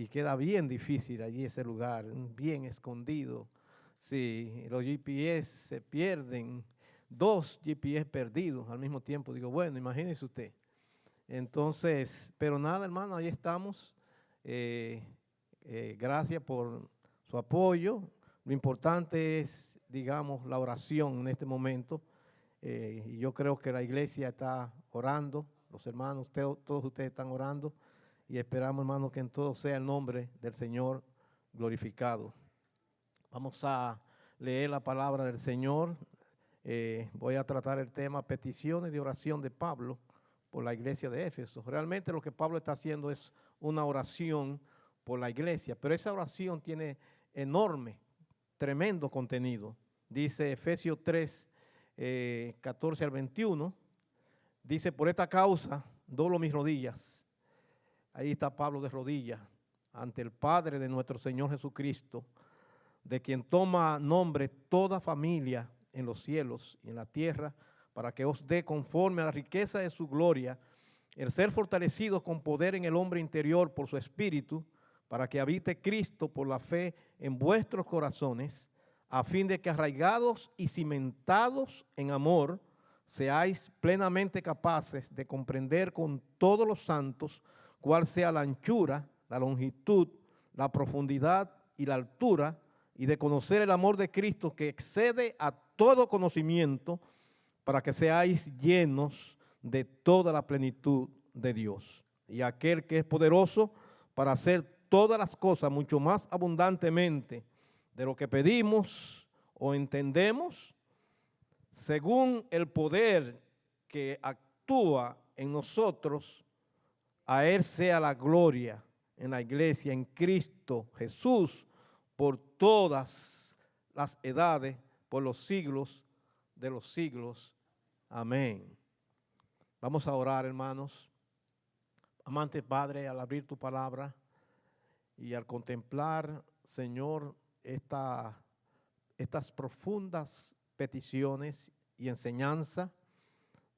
y queda bien difícil allí ese lugar, bien escondido. Sí, los GPS se pierden, 2 GPS perdidos al mismo tiempo. Digo, bueno, imagínese usted. Entonces, pero nada, hermano, ahí estamos. Gracias por su apoyo. Lo importante es, digamos, la oración en este momento. Y yo creo que la iglesia está orando, los hermanos, todos ustedes están orando. Y esperamos, hermanos, que en todo sea el nombre del Señor glorificado. Vamos a leer la palabra del Señor. Voy a tratar el tema peticiones de oración de Pablo por la iglesia de Éfeso. Realmente lo que Pablo está haciendo es una oración por la iglesia, pero esa oración tiene enorme, tremendo contenido. Dice Efesios 3, 14 al 21, dice, por esta causa doblo mis rodillas. Ahí está Pablo de rodillas ante el Padre de nuestro Señor Jesucristo, de quien toma nombre toda familia en los cielos y en la tierra, para que os dé conforme a la riqueza de su gloria, el ser fortalecidos con poder en el hombre interior por su espíritu, para que habite Cristo por la fe en vuestros corazones, a fin de que arraigados y cimentados en amor, seáis plenamente capaces de comprender con todos los santos cuál sea la anchura, la longitud, la profundidad y la altura, y de conocer el amor de Cristo que excede a todo conocimiento, para que seáis llenos de toda la plenitud de Dios. Y aquel que es poderoso para hacer todas las cosas mucho más abundantemente de lo que pedimos o entendemos, según el poder que actúa en nosotros, a Él sea la gloria en la iglesia, en Cristo Jesús, por todas las edades, por los siglos de los siglos. Amén. Vamos a orar, hermanos. Amante Padre, al abrir tu palabra y al contemplar, Señor, estas profundas peticiones y enseñanza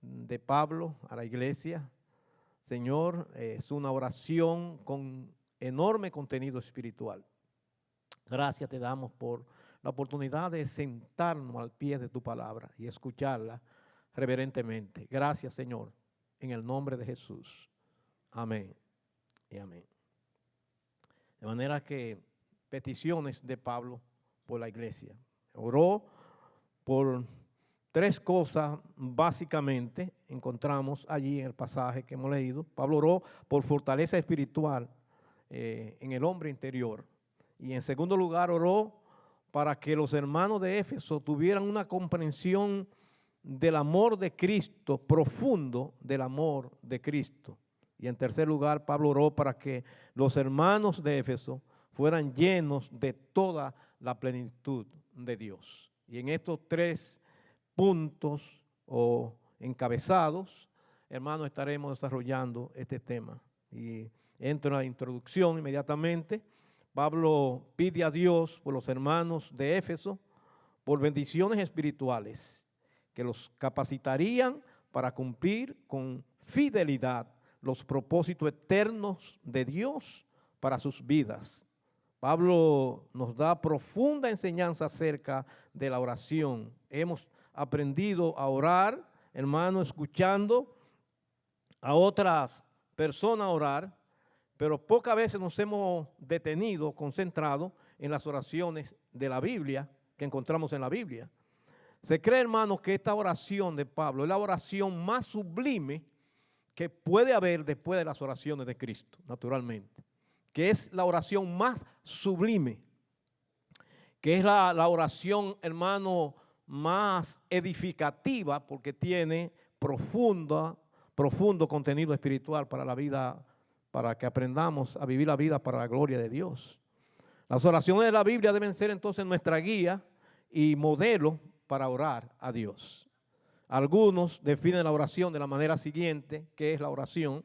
de Pablo a la iglesia, Señor, es una oración con enorme contenido espiritual. Gracias te damos por la oportunidad de sentarnos al pie de tu palabra y escucharla reverentemente. Gracias, Señor, en el nombre de Jesús. Amén y amén. De manera que peticiones de Pablo por la iglesia. Oró por 3 cosas básicamente, encontramos allí en el pasaje que hemos leído. Pablo oró por fortaleza espiritual en el hombre interior. Y en segundo lugar oró para que los hermanos de Éfeso tuvieran una comprensión del amor de Cristo, profundo del amor de Cristo. Y en tercer lugar, Pablo oró para que los hermanos de Éfeso fueran llenos de toda la plenitud de Dios. Y en estos 3 puntos o encabezados, hermanos, estaremos desarrollando este tema. Y entro en la introducción inmediatamente. Pablo pide a Dios por los hermanos de Éfeso, por bendiciones espirituales que los capacitarían para cumplir con fidelidad los propósitos eternos de Dios para sus vidas. Pablo nos da profunda enseñanza acerca de la oración. Hemos aprendido a orar, hermano, escuchando a otras personas orar, pero pocas veces nos hemos detenido, concentrado en las oraciones de la Biblia que encontramos en la Biblia. Se cree, hermanos, que esta oración de Pablo es la oración más sublime que puede haber después de las oraciones de Cristo, naturalmente, que es la oración más sublime, que es la oración, hermano, más edificativa, porque tiene profundo contenido espiritual para la vida, para que aprendamos a vivir la vida para la gloria de Dios. Las oraciones de la Biblia deben ser entonces nuestra guía y modelo para orar a Dios. Algunos definen la oración de la manera siguiente. ¿Qué es la oración?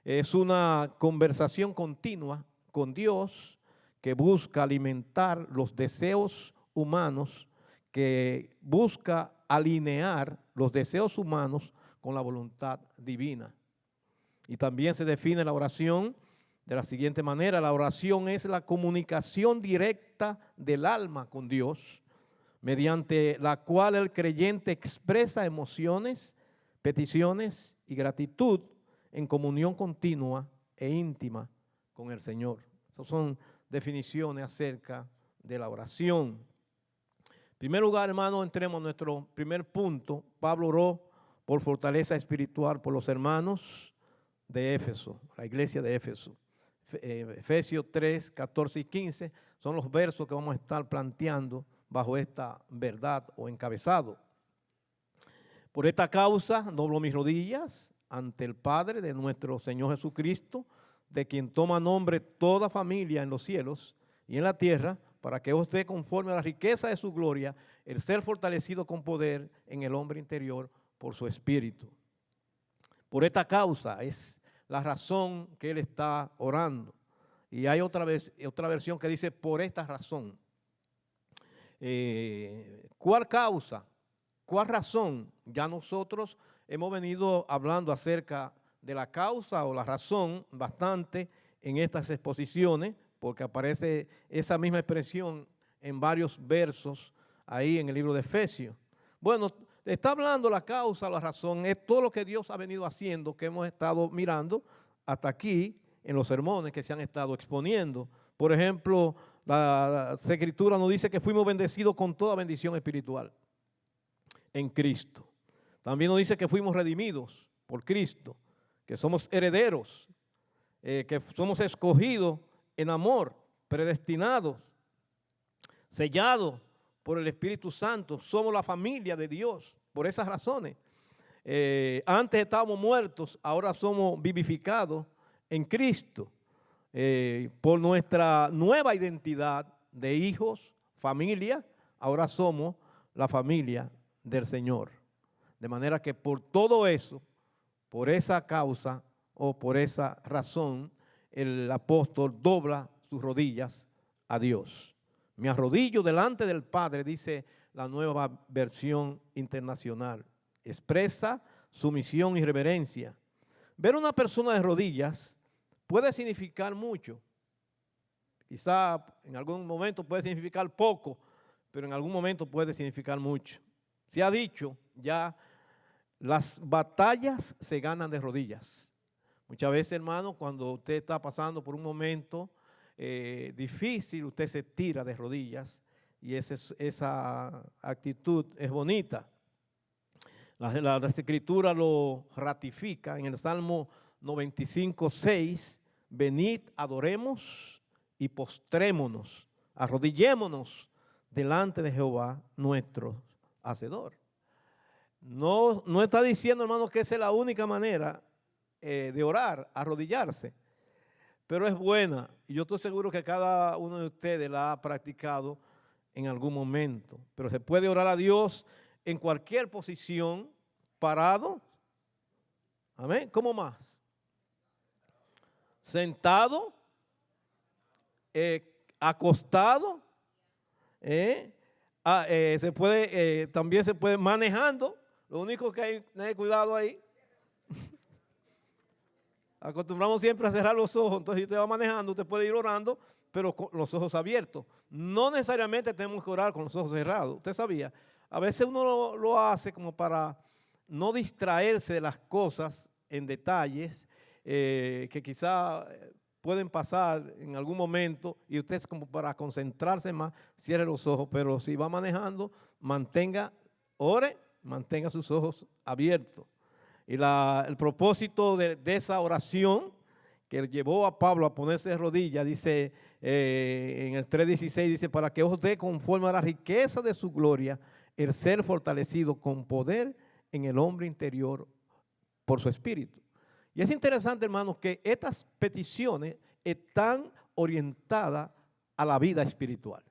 Es una conversación continua con Dios que busca alimentar los deseos humanos, que busca alinear los deseos humanos con la voluntad divina. Y también se define la oración de la siguiente manera: la oración es la comunicación directa del alma con Dios, mediante la cual el creyente expresa emociones, peticiones y gratitud en comunión continua e íntima con el Señor. Esas son definiciones acerca de la oración. En primer lugar, hermano, entremos a nuestro primer punto. Pablo oró por fortaleza espiritual por los hermanos de Éfeso, la iglesia de Éfeso. Efesios 3, 14 y 15 son los versos que vamos a estar planteando bajo esta verdad o encabezado. Por esta causa doblo mis rodillas ante el Padre de nuestro Señor Jesucristo, de quien toma nombre toda familia en los cielos y en la tierra, para que os dé conforme a la riqueza de su gloria el ser fortalecido con poder en el hombre interior por su espíritu. Por esta causa es la razón que él está orando. Y hay otra versión que dice por esta razón. ¿Cuál causa? ¿Cuál razón? Ya nosotros hemos venido hablando acerca de la causa o la razón bastante en estas exposiciones, porque aparece esa misma expresión en varios versos ahí en el libro de Efesios. Bueno, está hablando la causa, la razón, es todo lo que Dios ha venido haciendo, que hemos estado mirando hasta aquí en los sermones que se han estado exponiendo. Por ejemplo, la Escritura nos dice que fuimos bendecidos con toda bendición espiritual en Cristo. También nos dice que fuimos redimidos por Cristo, que somos herederos, que somos escogidos en amor, predestinados, sellados por el Espíritu Santo. Somos la familia de Dios por esas razones. Antes estábamos muertos, ahora somos vivificados en Cristo. Por nuestra nueva identidad de hijos, familia, ahora somos la familia del Señor. De manera que por todo eso, por esa causa o por esa razón, el apóstol dobla sus rodillas a Dios. Me arrodillo delante del Padre, dice la nueva versión internacional. Expresa sumisión y reverencia. Ver a una persona de rodillas puede significar mucho. Quizá en algún momento puede significar poco, pero en algún momento puede significar mucho. Se ha dicho ya, las batallas se ganan de rodillas. Muchas veces, hermano, cuando usted está pasando por un momento difícil, usted se tira de rodillas y esa actitud es bonita. La Escritura lo ratifica en el Salmo 95, 6. Venid, adoremos y postrémonos, arrodillémonos delante de Jehová nuestro Hacedor. No está diciendo, hermano, que esa es la única manera de orar, arrodillarse, pero es buena, y yo estoy seguro que cada uno de ustedes la ha practicado en algún momento. Pero se puede orar a Dios en cualquier posición, parado, amén, ¿cómo más? Sentado, acostado, también se puede manejando. Lo único que hay que tener cuidado ahí. Acostumbramos siempre a cerrar los ojos, entonces si usted va manejando, usted puede ir orando, pero con los ojos abiertos. No necesariamente tenemos que orar con los ojos cerrados, usted sabía. A veces uno lo hace como para no distraerse de las cosas en detalles que quizá pueden pasar en algún momento y usted es como para concentrarse más, cierre los ojos, pero si va manejando, ore, mantenga sus ojos abiertos. Y el propósito de esa oración que llevó a Pablo a ponerse de rodillas, dice en el 3:16, dice, para que os dé conforme a la riqueza de su gloria, el ser fortalecido con poder en el hombre interior por su espíritu. Y es interesante, hermanos, que estas peticiones están orientadas a la vida espiritual.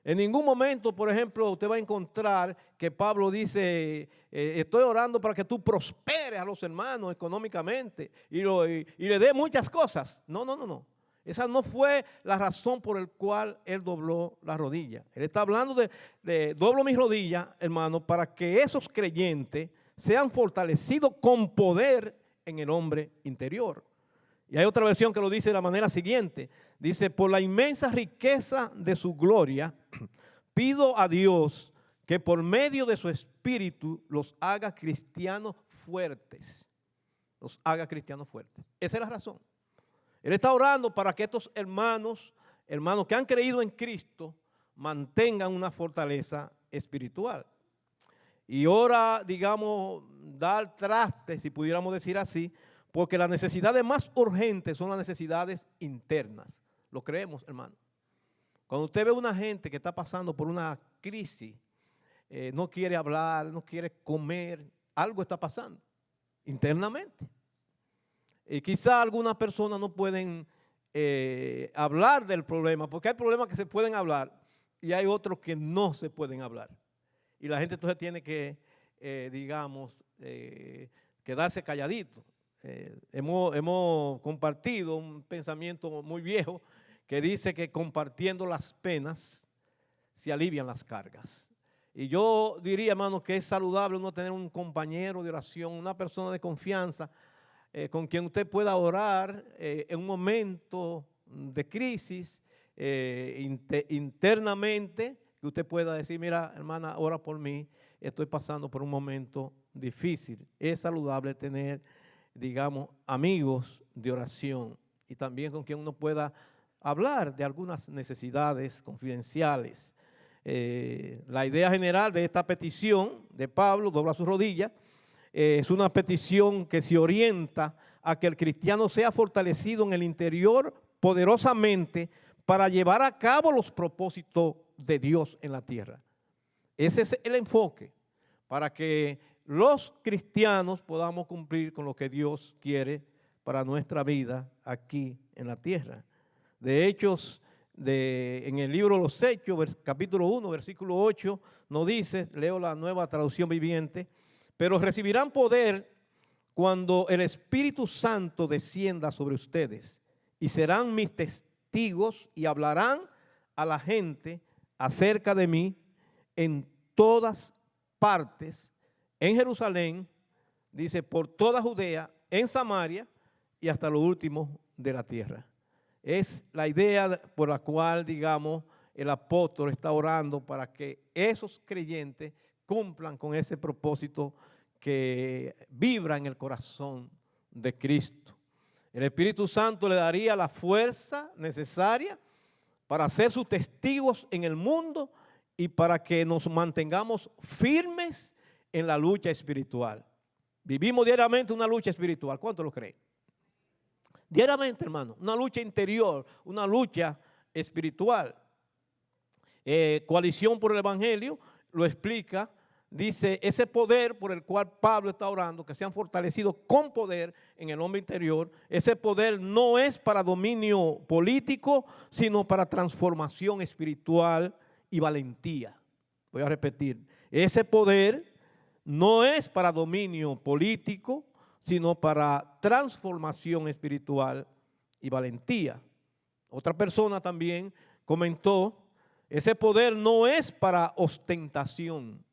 En ningún momento, por ejemplo, usted va a encontrar que Pablo dice, estoy orando para que tú prosperes a los hermanos económicamente y le dé muchas cosas. No. Esa no fue la razón por la cual él dobló la rodilla. Él está hablando de doblo mis rodillas, hermano, para que esos creyentes sean fortalecidos con poder en el hombre interior. Y hay otra versión que lo dice de la manera siguiente. Dice, por la inmensa riqueza de su gloria, pido a Dios que por medio de su Espíritu los haga cristianos fuertes. Los haga cristianos fuertes. Esa es la razón. Él está orando para que estos hermanos que han creído en Cristo, mantengan una fortaleza espiritual. Y ahora, digamos, dar traste, si pudiéramos decir así, porque las necesidades más urgentes son las necesidades internas. ¿Lo creemos, hermano? Cuando usted ve a una gente que está pasando por una crisis, no quiere hablar, no quiere comer, algo está pasando internamente. Y quizá algunas personas no pueden hablar del problema, porque hay problemas que se pueden hablar y hay otros que no se pueden hablar. Y la gente entonces tiene que, digamos, quedarse calladito. Hemos compartido un pensamiento muy viejo que dice que compartiendo las penas se alivian las cargas. Y yo diría, hermano, que es saludable uno tener un compañero de oración, una persona de confianza, con quien usted pueda orar en un momento de crisis internamente, que usted pueda decir, mira, hermana, ora por mí, estoy pasando por un momento difícil. Es saludable tener, digamos, amigos de oración y también con quien uno pueda hablar de algunas necesidades confidenciales. La idea general de esta petición de Pablo, dobla sus rodillas, es una petición que se orienta a que el cristiano sea fortalecido en el interior poderosamente para llevar a cabo los propósitos de Dios en la tierra. Ese es el enfoque, para que los cristianos podamos cumplir con lo que Dios quiere para nuestra vida aquí en la tierra. De hecho, en el libro de los Hechos, capítulo 1, versículo 8, nos dice, leo la Nueva Traducción Viviente, pero recibirán poder cuando el Espíritu Santo descienda sobre ustedes y serán mis testigos y hablarán a la gente acerca de mí en todas partes, en Jerusalén, dice, por toda Judea, en Samaria y hasta lo último de la tierra. Es la idea por la cual, digamos, el apóstol está orando para que esos creyentes cumplan con ese propósito que vibra en el corazón de Cristo. El Espíritu Santo le daría la fuerza necesaria para ser sus testigos en el mundo y para que nos mantengamos firmes en la lucha espiritual. Vivimos diariamente una lucha espiritual. ¿Cuánto lo creen? Diariamente, hermano, una lucha interior, una lucha espiritual. Coalición por el Evangelio lo explica, dice, ese poder por el cual Pablo está orando, que sean fortalecidos con poder en el hombre interior, ese poder no es para dominio político, sino para transformación espiritual y valentía. Voy a repetir, ese poder no es para dominio político, sino para transformación espiritual y valentía. Otra persona también comentó, ese poder no es para ostentación,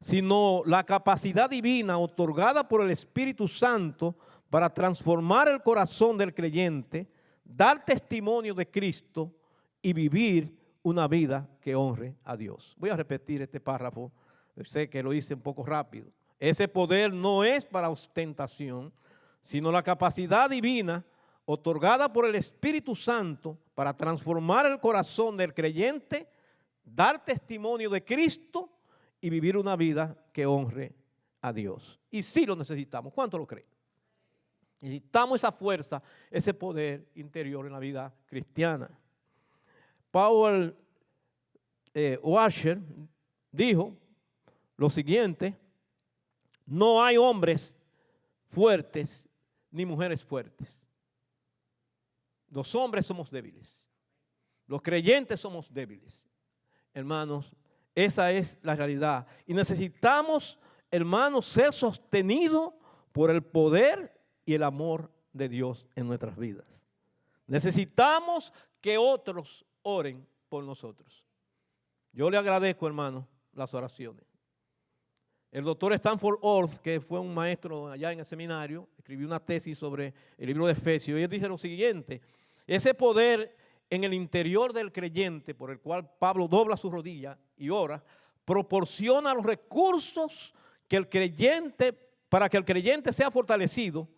sino la capacidad divina otorgada por el Espíritu Santo para transformar el corazón del creyente, dar testimonio de Cristo y vivir una vida que honre a Dios. Voy a repetir este párrafo, sé que lo hice un poco rápido. Ese poder no es para ostentación, sino la capacidad divina otorgada por el Espíritu Santo para transformar el corazón del creyente, dar testimonio de Cristo y vivir una vida que honre a Dios. Y sí lo necesitamos. ¿Cuánto lo creen? Necesitamos esa fuerza, ese poder interior en la vida cristiana. Paul Washer dijo lo siguiente: no hay hombres fuertes ni mujeres fuertes. Los hombres somos débiles. Los creyentes somos débiles. Hermanos, esa es la realidad. Y necesitamos, hermanos, ser sostenidos por el poder y el amor de Dios en nuestras vidas. Necesitamos que otros oren por nosotros. Yo le agradezco, hermano, las oraciones. El doctor Stanford Orth, que fue un maestro allá en el seminario, escribió una tesis sobre el libro de Efesios, y él dice lo siguiente: ese poder en el interior del creyente, por el cual Pablo dobla su rodilla y ora, proporciona los recursos que el creyente, para que el creyente sea fortalecido,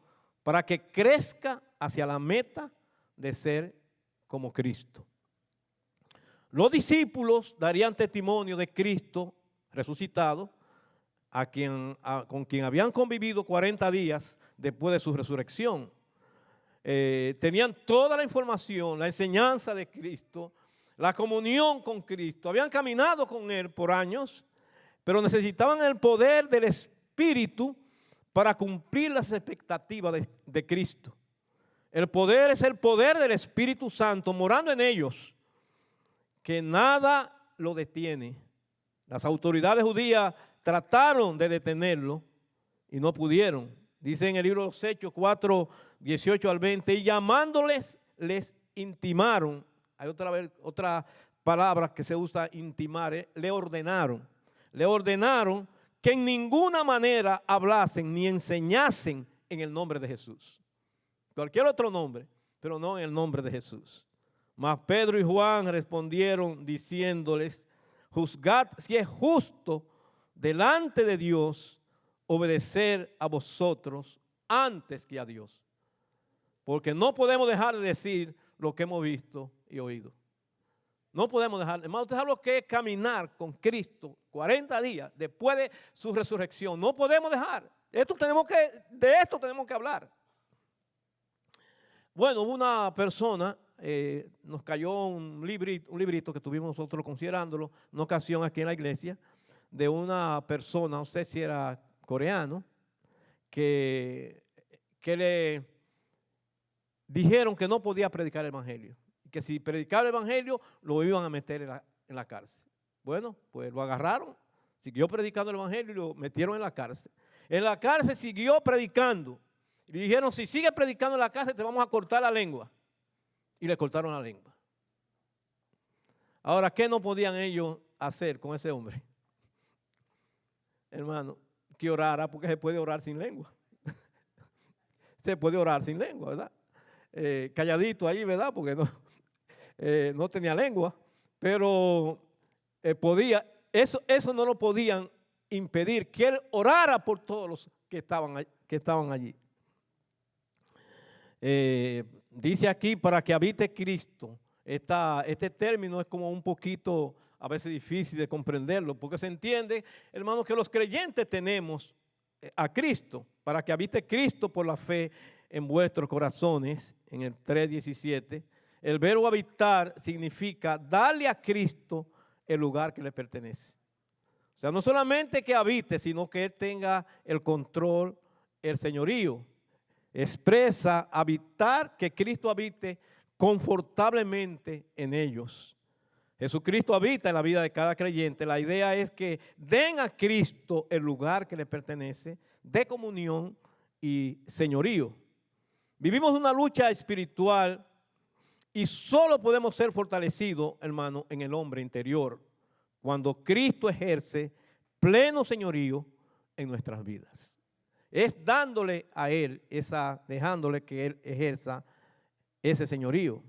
para que crezca hacia la meta de ser como Cristo. Los discípulos darían testimonio de Cristo resucitado, con quien habían convivido 40 días después de su resurrección. Tenían toda la información, la enseñanza de Cristo, la comunión con Cristo. Habían caminado con Él por años, pero necesitaban el poder del Espíritu para cumplir las expectativas de Cristo. El poder es el poder del Espíritu Santo morando en ellos, que nada lo detiene. Las autoridades judías trataron de detenerlo y no pudieron. Dice en el libro de los Hechos 4, 18 al 20, y llamándoles, les intimaron. Hay otra palabra que se usa, intimar, le ordenaron. Le ordenaron que en ninguna manera hablasen ni enseñasen en el nombre de Jesús. Cualquier otro nombre, pero no en el nombre de Jesús. Mas Pedro y Juan respondieron diciéndoles: juzgad si es justo delante de Dios obedecer a vosotros antes que a Dios. Porque no podemos dejar de decir lo que hemos visto y oído. No podemos dejar, hermano, usted sabe lo que es caminar con Cristo 40 días después de su resurrección. No podemos dejar. De esto tenemos que hablar. Bueno, hubo una persona, nos cayó un librito que estuvimos nosotros considerándolo, una ocasión aquí en la iglesia, de una persona, no sé si era coreano, que le dijeron que no podía predicar el evangelio, que si predicaba el evangelio lo iban a meter en la cárcel. Bueno, pues lo agarraron, siguió predicando el evangelio y lo metieron en la cárcel. En la cárcel siguió predicando. Le dijeron: si sigues predicando en la cárcel te vamos a cortar la lengua. Y le cortaron la lengua. Ahora, ¿qué no podían ellos hacer con ese hombre? Hermano, que orara, porque se puede orar sin lengua. Se puede orar sin lengua, ¿verdad? Calladito ahí, ¿verdad? Porque no tenía lengua, pero podía, eso no lo podían impedir, que él orara por todos los que estaban allí. Dice aquí: para que habite Cristo. Este término es como un poquito a veces difícil de comprenderlo, porque se entiende, hermanos, que los creyentes tenemos a Cristo, para que habite Cristo por la fe en vuestros corazones, en el 3:17. El verbo habitar significa darle a Cristo el lugar que le pertenece. O sea, no solamente que habite, sino que Él tenga el control, el señorío. Expresa habitar, que Cristo habite confortablemente en ellos. Jesucristo habita en la vida de cada creyente. La idea es que den a Cristo el lugar que le pertenece, de comunión y señorío. Vivimos una lucha espiritual y solo podemos ser fortalecidos, hermano, en el hombre interior, cuando Cristo ejerce pleno señorío en nuestras vidas. Es dándole a Él, dejándole que Él ejerza ese señorío.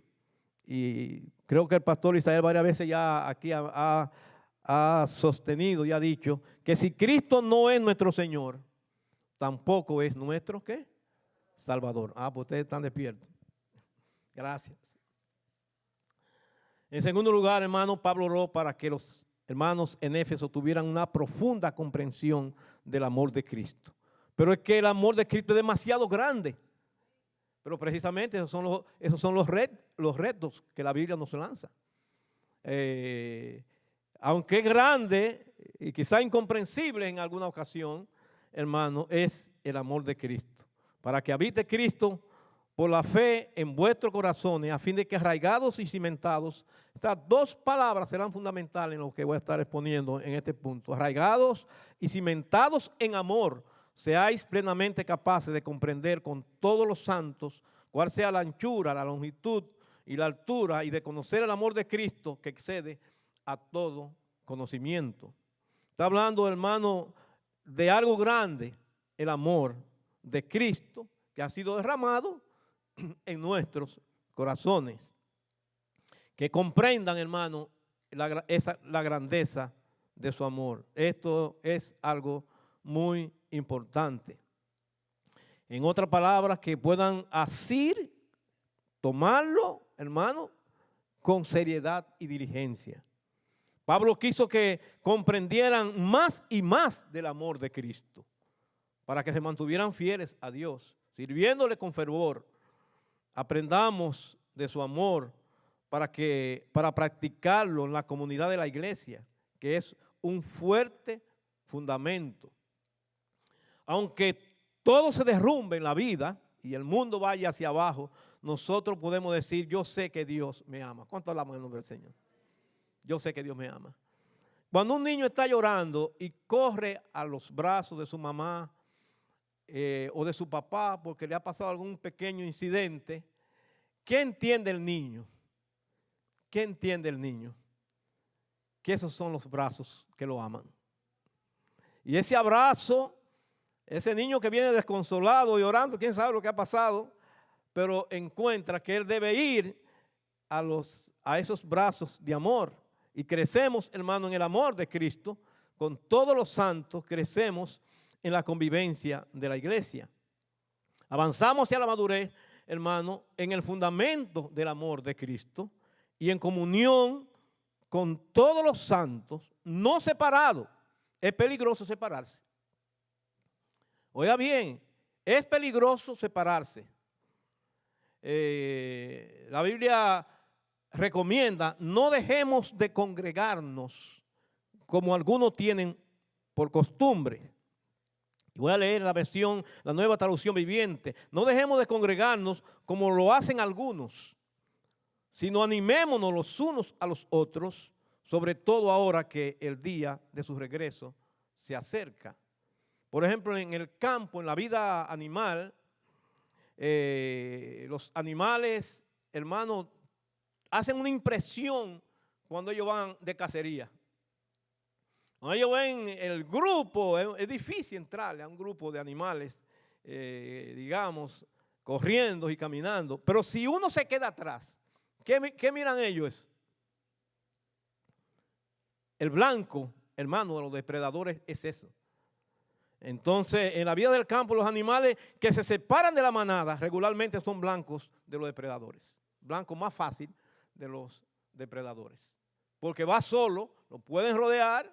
Y creo que el pastor Isaías varias veces ya aquí ha sostenido y ha dicho que si Cristo no es nuestro Señor, tampoco es nuestro, ¿qué? Salvador. Pues ustedes están despiertos. Gracias. En segundo lugar, hermano, Pablo oró para que los hermanos en Éfeso tuvieran una profunda comprensión del amor de Cristo. Pero es que el amor de Cristo es demasiado grande. Pero precisamente esos son los retos que la Biblia nos lanza. Aunque es grande y quizá incomprensible en alguna ocasión, hermano, es el amor de Cristo. Para que habite Cristo por la fe en vuestros corazones, a fin de que arraigados y cimentados, estas dos palabras serán fundamentales en lo que voy a estar exponiendo en este punto. Arraigados y cimentados en amor, seáis plenamente capaces de comprender con todos los santos cuál sea la anchura, la longitud y la altura, y de conocer el amor de Cristo que excede a todo conocimiento. Está hablando, hermano, de algo grande, el amor de Cristo que ha sido derramado en nuestros corazones. Que comprendan, hermano, la grandeza de su amor. Esto es algo muy importante. En otras palabras, que puedan asir, tomarlo, hermano, con seriedad y diligencia. Pablo quiso que comprendieran más y más del amor de Cristo, para que se mantuvieran fieles a Dios, sirviéndole con fervor. Aprendamos de su amor para practicarlo en la comunidad de la iglesia, que es un fuerte fundamento. Aunque todo se derrumbe en la vida y el mundo vaya hacia abajo, nosotros podemos decir, yo sé que Dios me ama. ¿Cuánto hablamos en el nombre del Señor? Yo sé que Dios me ama. Cuando un niño está llorando y corre a los brazos de su mamá o de su papá porque le ha pasado algún pequeño incidente, ¿qué entiende el niño? ¿Qué entiende el niño? Que esos son los brazos que lo aman. Y ese abrazo, ese niño que viene desconsolado, llorando, quién sabe lo que ha pasado, pero encuentra que él debe ir a esos brazos de amor. Y crecemos, hermano, en el amor de Cristo. Con todos los santos crecemos en la convivencia de la iglesia. Avanzamos hacia la madurez, hermano, en el fundamento del amor de Cristo y en comunión con todos los santos, no separados. Es peligroso separarse. Oiga bien, es peligroso separarse. La Biblia recomienda, no dejemos de congregarnos como algunos tienen por costumbre. Y voy a leer la versión, la Nueva Traducción Viviente. No dejemos de congregarnos como lo hacen algunos, sino animémonos los unos a los otros, sobre todo ahora que el día de su regreso se acerca. Por ejemplo, en el campo, en la vida animal, los animales, hermanos, hacen una impresión cuando ellos van de cacería. Cuando ellos ven el grupo, es difícil entrarle a un grupo de animales, digamos, corriendo y caminando. Pero si uno se queda atrás, ¿qué miran ellos? El blanco, hermano, de los depredadores es eso. Entonces, en la vida del campo, los animales que se separan de la manada regularmente son blancos de los depredadores. Blanco más fácil de los depredadores. Porque va solo, lo pueden rodear,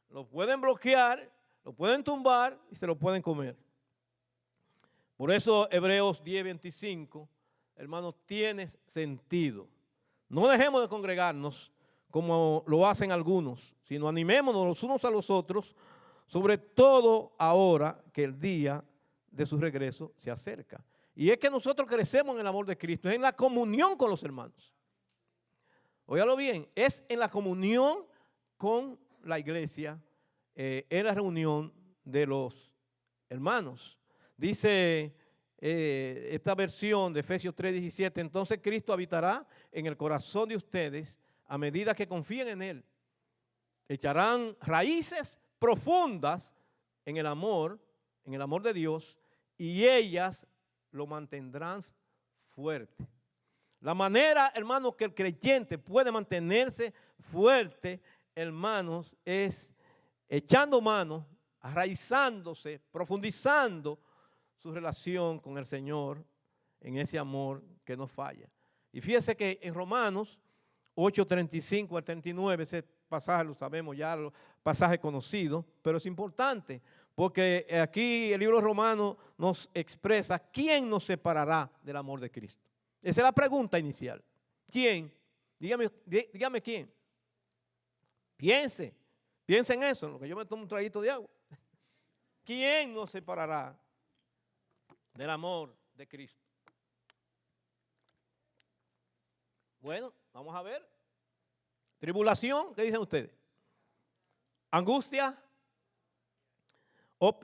lo pueden bloquear, lo pueden tumbar y se lo pueden comer. Por eso Hebreos 10:25, hermanos, tiene sentido. No dejemos de congregarnos como lo hacen algunos, sino animémonos los unos a los otros, sobre todo ahora que el día de su regreso se acerca. Y es que nosotros crecemos en el amor de Cristo, es en la comunión con los hermanos. Óigalo bien, es en la comunión con la iglesia, en la reunión de los hermanos. Dice esta versión de Efesios 3:17, entonces Cristo habitará en el corazón de ustedes a medida que confíen en Él. Echarán raíces profundas en el amor de Dios, y ellas lo mantendrán fuerte. La manera, hermanos, que el creyente puede mantenerse fuerte, hermanos, es echando mano, arraizándose, profundizando su relación con el Señor en ese amor que no falla. Y fíjese que en Romanos 8:35 al 39, ese pasaje lo sabemos ya, pasaje conocido, pero es importante porque aquí el libro de Romanos nos expresa quién nos separará del amor de Cristo. Esa es la pregunta inicial. ¿Quién? Dígame quién. Piense en eso, en lo que yo me tomo un traguito de agua. ¿Quién nos separará del amor de Cristo? Bueno, vamos a ver. Tribulación, ¿qué dicen ustedes? Angustia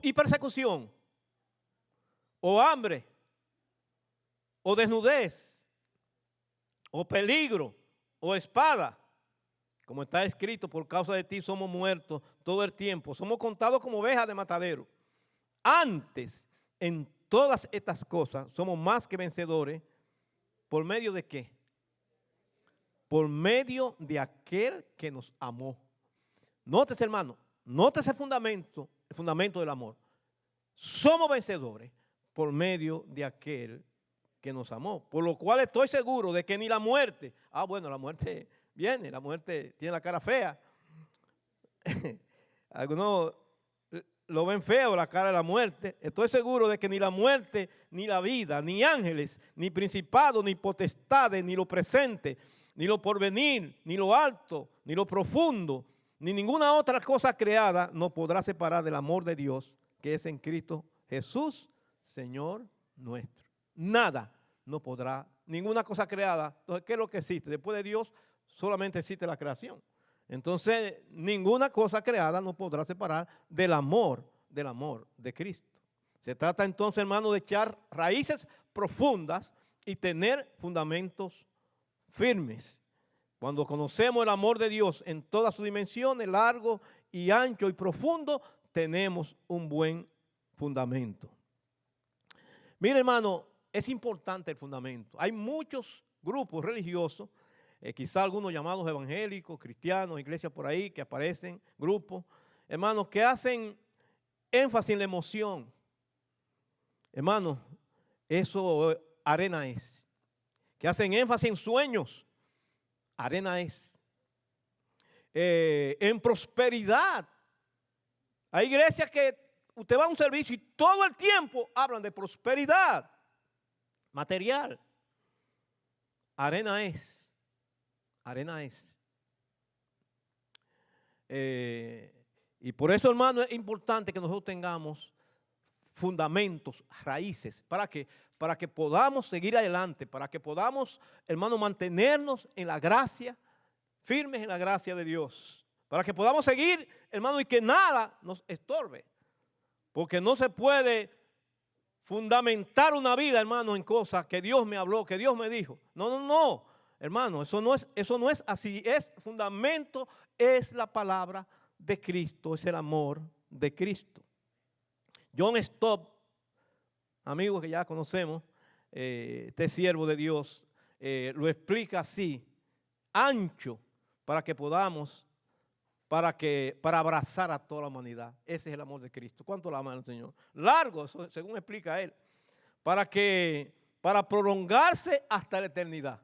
y persecución, o hambre, o desnudez, o peligro, o espada. como está escrito, por causa de ti somos muertos todo el tiempo, somos contados como ovejas de matadero. Antes, en todas estas cosas, somos más que vencedores. ¿Por medio de qué? Por medio de aquel que nos amó. Nótese, hermano, nótese el fundamento del amor. Somos vencedores por medio de aquel que nos amó. Por lo cual estoy seguro de que ni la muerte, bueno, la muerte viene, la muerte tiene la cara fea. Algunos lo ven feo, la cara de la muerte. Estoy seguro de que ni la muerte, ni la vida, ni ángeles, ni principados, ni potestades, ni lo presente, ni lo porvenir, ni lo alto, ni lo profundo, ni ninguna otra cosa creada nos podrá separar del amor de Dios que es en Cristo Jesús, Señor nuestro. Nada no podrá, ninguna cosa creada. Entonces, ¿qué es lo que existe? Después de Dios solamente existe la creación. Entonces, ninguna cosa creada nos podrá separar del amor de Cristo. Se trata entonces, hermano, de echar raíces profundas y tener fundamentos firmes. Cuando conocemos el amor de Dios en todas sus dimensiones, largo y ancho y profundo, tenemos un buen fundamento. Mire, hermano, es importante el fundamento. Hay muchos grupos religiosos, quizá algunos llamados evangélicos, cristianos, iglesias por ahí que aparecen, grupos, hermanos, que hacen énfasis en la emoción. Hermanos, eso arena es. Que hacen énfasis en sueños, arena es. En prosperidad. Hay iglesias que usted va a un servicio y todo el tiempo hablan de prosperidad material. Arena es. Arena es. Y por eso, hermano, es importante que nosotros tengamos fundamentos, raíces. ¿Para qué? Para que podamos seguir adelante, para que podamos, hermano, mantenernos en la gracia, firmes en la gracia de Dios. Para que podamos seguir, hermano, y que nada nos estorbe. Porque no se puede fundamentar una vida, hermano, en cosas que Dios me habló, que Dios me dijo. No, hermano, eso no es así. Es fundamento, es la palabra de Cristo, es el amor de Cristo. John Stott, amigo que ya conocemos, este siervo de Dios, lo explica así: ancho para que podamos, para abrazar a toda la humanidad. Ese es el amor de Cristo. ¿Cuánto la ama el Señor? Largo, según explica él, para prolongarse hasta la eternidad.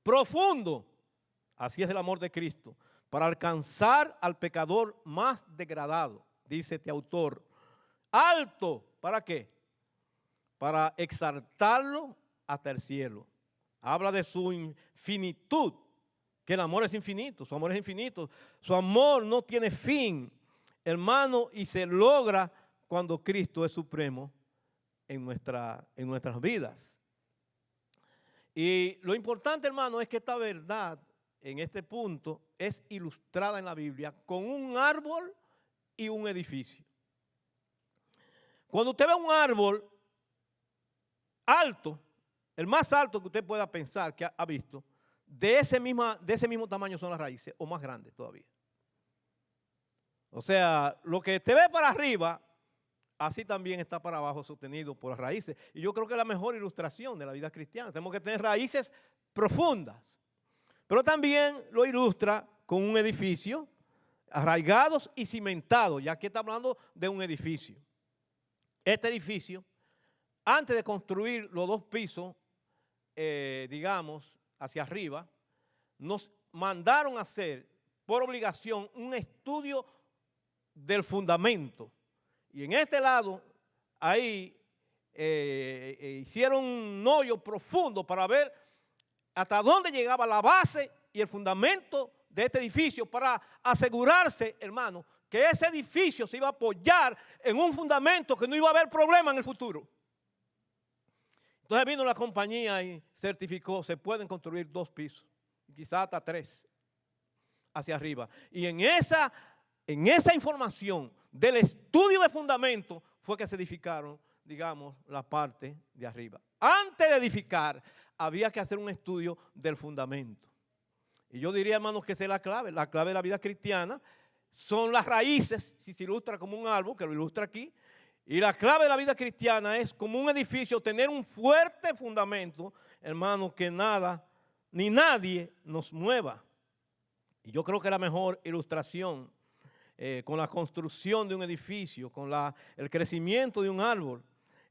Profundo, así es el amor de Cristo, para alcanzar al pecador más degradado, dice este autor. Alto, ¿para qué? Para exaltarlo hasta el cielo. Habla de su infinitud, que el amor es infinito, su amor es infinito. Su amor no tiene fin, hermano, y se logra cuando Cristo es supremo en nuestras vidas. Y lo importante, hermano, es que esta verdad en este punto es ilustrada en la Biblia con un árbol y un edificio. Cuando usted ve un árbol alto, el más alto que usted pueda pensar que ha visto, de ese mismo tamaño son las raíces, o más grandes todavía. O sea, lo que usted ve para arriba, así también está para abajo, sostenido por las raíces. Y yo creo que es la mejor ilustración de la vida cristiana. Tenemos que tener raíces profundas. Pero también lo ilustra con un edificio, arraigados y cimentados, ya que está hablando de un edificio. Este edificio, antes de construir los 2 pisos, digamos, hacia arriba, nos mandaron a hacer por obligación un estudio del fundamento. Y en este lado, ahí hicieron un hoyo profundo para ver hasta dónde llegaba la base y el fundamento de este edificio, para asegurarse, hermano, que ese edificio se iba a apoyar en un fundamento, que no iba a haber problema en el futuro. Entonces vino la compañía y certificó: se pueden construir 2 pisos, quizás hasta 3 hacia arriba. Y en esa información del estudio de fundamento fue que se edificaron, digamos, la parte de arriba. Antes de edificar, había que hacer un estudio del fundamento. Y yo diría, hermanos, que esa es la clave. La clave de la vida cristiana son las raíces, si se ilustra como un árbol, que lo ilustra aquí. Y la clave de la vida cristiana es como un edificio, tener un fuerte fundamento, hermano, que nada ni nadie nos mueva. Y yo creo que la mejor ilustración con la construcción de un edificio, con el crecimiento de un árbol,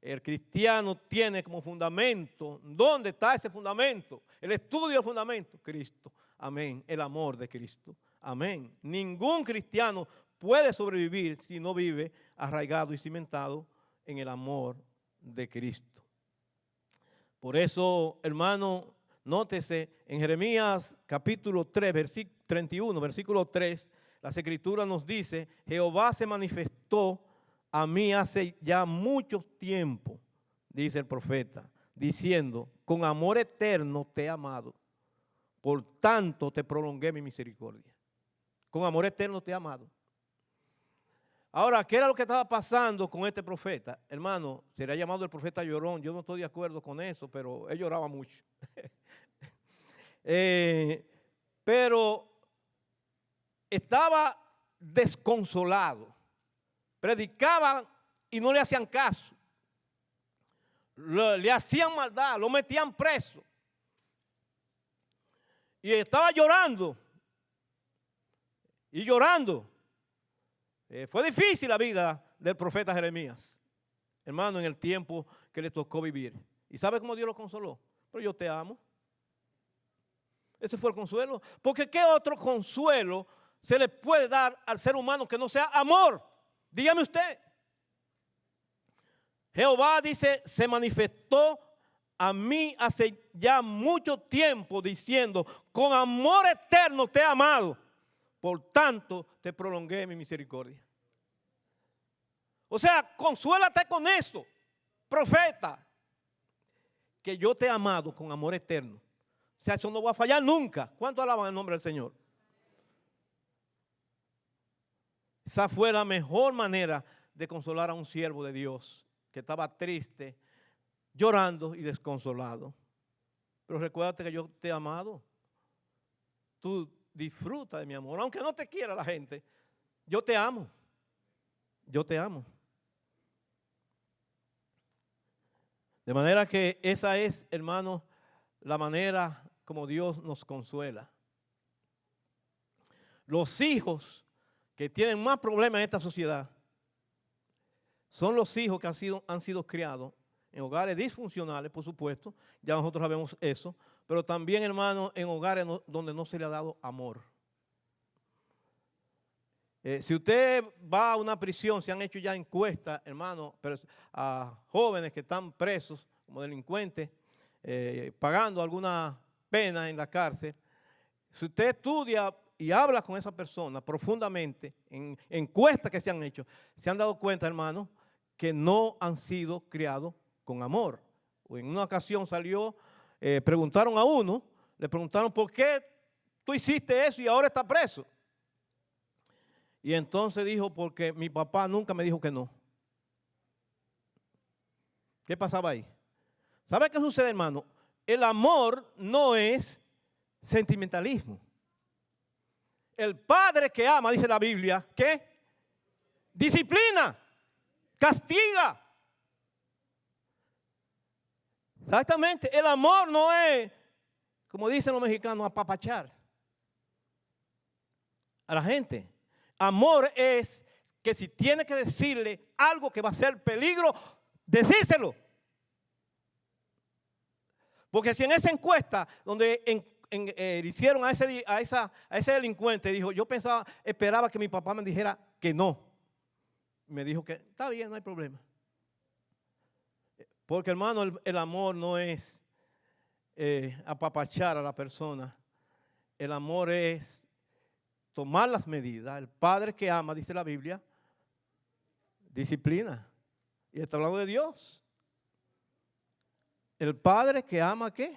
el cristiano tiene como fundamento. ¿Dónde está ese fundamento? El estudio del fundamento, Cristo. Amén. El amor de Cristo. Amén. Ningún cristiano puede sobrevivir si no vive arraigado y cimentado en el amor de Cristo. Por eso, hermano, nótese en Jeremías capítulo 3, 31, versículo 3, las Escrituras nos dice: Jehová se manifestó a mí hace ya mucho tiempo, dice el profeta, diciendo: con amor eterno te he amado, por tanto te prolongué mi misericordia. Con amor eterno te he amado. Ahora, ¿qué era lo que estaba pasando con este profeta? Hermano, se le ha llamado el profeta llorón. Yo no estoy de acuerdo con eso, pero él lloraba mucho. Pero estaba desconsolado. Predicaban y no le hacían caso. Le hacían maldad, lo metían preso. Y estaba llorando. Y llorando. Fue difícil la vida del profeta Jeremías, hermano, en el tiempo que le tocó vivir. ¿Y sabe cómo Dios lo consoló? Pero yo te amo. Ese fue el consuelo. Porque ¿qué otro consuelo se le puede dar al ser humano que no sea amor? Dígame usted. Jehová dice, se manifestó a mí hace ya mucho tiempo diciendo: con amor eterno te he amado, por tanto te prolongué mi misericordia. O sea, consuélate con eso, profeta, que yo te he amado con amor eterno. O sea, eso no va a fallar nunca. ¿Cuánto alaban el nombre del Señor? Esa fue la mejor manera de consolar a un siervo de Dios que estaba triste, llorando y desconsolado. Pero recuérdate que yo te he amado. Tú disfruta de mi amor, aunque no te quiera la gente. Yo te amo. Yo te amo. De manera que esa es, hermano, la manera como Dios nos consuela. Los hijos que tienen más problemas en esta sociedad son los hijos que han sido criados en hogares disfuncionales, por supuesto. Ya nosotros sabemos eso. Pero también, hermano, en hogares donde no se le ha dado amor. Si usted va a una prisión, se han hecho ya encuestas, hermano, pero a jóvenes que están presos como delincuentes, pagando alguna pena en la cárcel. Si usted estudia y habla con esa persona profundamente, en encuestas que se han hecho, se han dado cuenta, hermano, que no han sido criados con amor. En una ocasión salió, preguntaron a uno, le preguntaron: ¿por qué tú hiciste eso y ahora estás preso? Y entonces dijo: porque mi papá nunca me dijo que no. ¿Qué pasaba ahí? ¿Sabe qué sucede, hermano? El amor no es sentimentalismo. El padre que ama, dice la Biblia, ¿qué? Disciplina, castiga. Exactamente, el amor no es, como dicen los mexicanos, apapachar a la gente. Amor es que si tiene que decirle algo que va a ser peligro, decírselo. Porque si en esa encuesta donde hicieron a ese delincuente, dijo: yo esperaba que mi papá me dijera que no. Me dijo que está bien, no hay problema. Porque, hermano, el amor no es apapachar a la persona. El amor es tomar las medidas. El padre que ama, dice la Biblia, disciplina. Y está hablando de Dios. El padre que ama, ¿qué?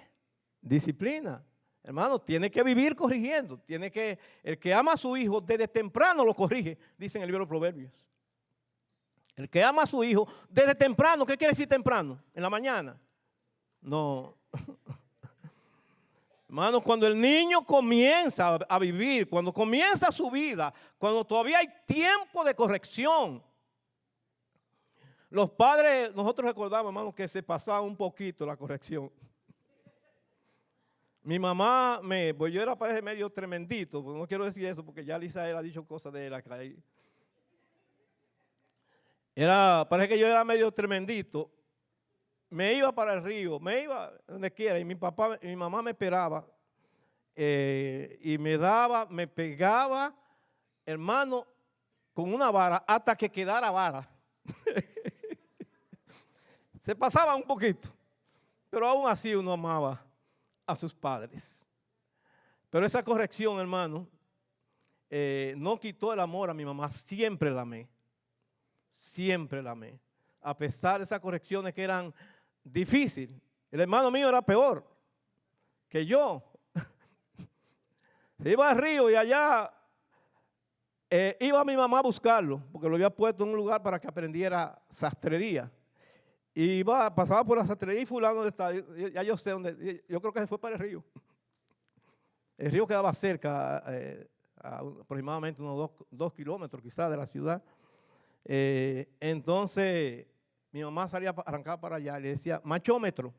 Disciplina. Hermano, tiene que vivir corrigiendo. El que ama a su hijo desde temprano lo corrige, dice en el libro de Proverbios. El que ama a su hijo desde temprano, ¿qué quiere decir temprano? ¿En la mañana? No. Hermano, cuando el niño comienza a vivir, cuando comienza su vida, cuando todavía hay tiempo de corrección, los padres, nosotros recordamos, hermano, que se pasaba un poquito la corrección. Mi mamá, pues yo era, parece, medio tremendito, pues no quiero decir eso porque ya Lisa ha dicho cosas de él acá. Parece que yo era medio tremendito. Me iba para el río, me iba donde quiera, y mi mamá me esperaba y me pegaba, hermano, con una vara hasta que quedara vara. Se pasaba un poquito, pero aún así uno amaba a sus padres. Pero esa corrección, hermano, no quitó el amor a mi mamá, siempre la amé. Siempre la amé. A pesar de esas correcciones que eran difíciles. El hermano mío era peor que yo. Se iba al río y allá iba mi mamá a buscarlo, porque lo había puesto en un lugar para que aprendiera sastrería. Y pasaba por la sastrería y fulano de está, ya yo sé dónde, yo creo que se fue para el río. El río quedaba cerca, aproximadamente unos 2 kilómetros quizás de la ciudad. Entonces mi mamá salía arrancada para allá y le decía, machómetro,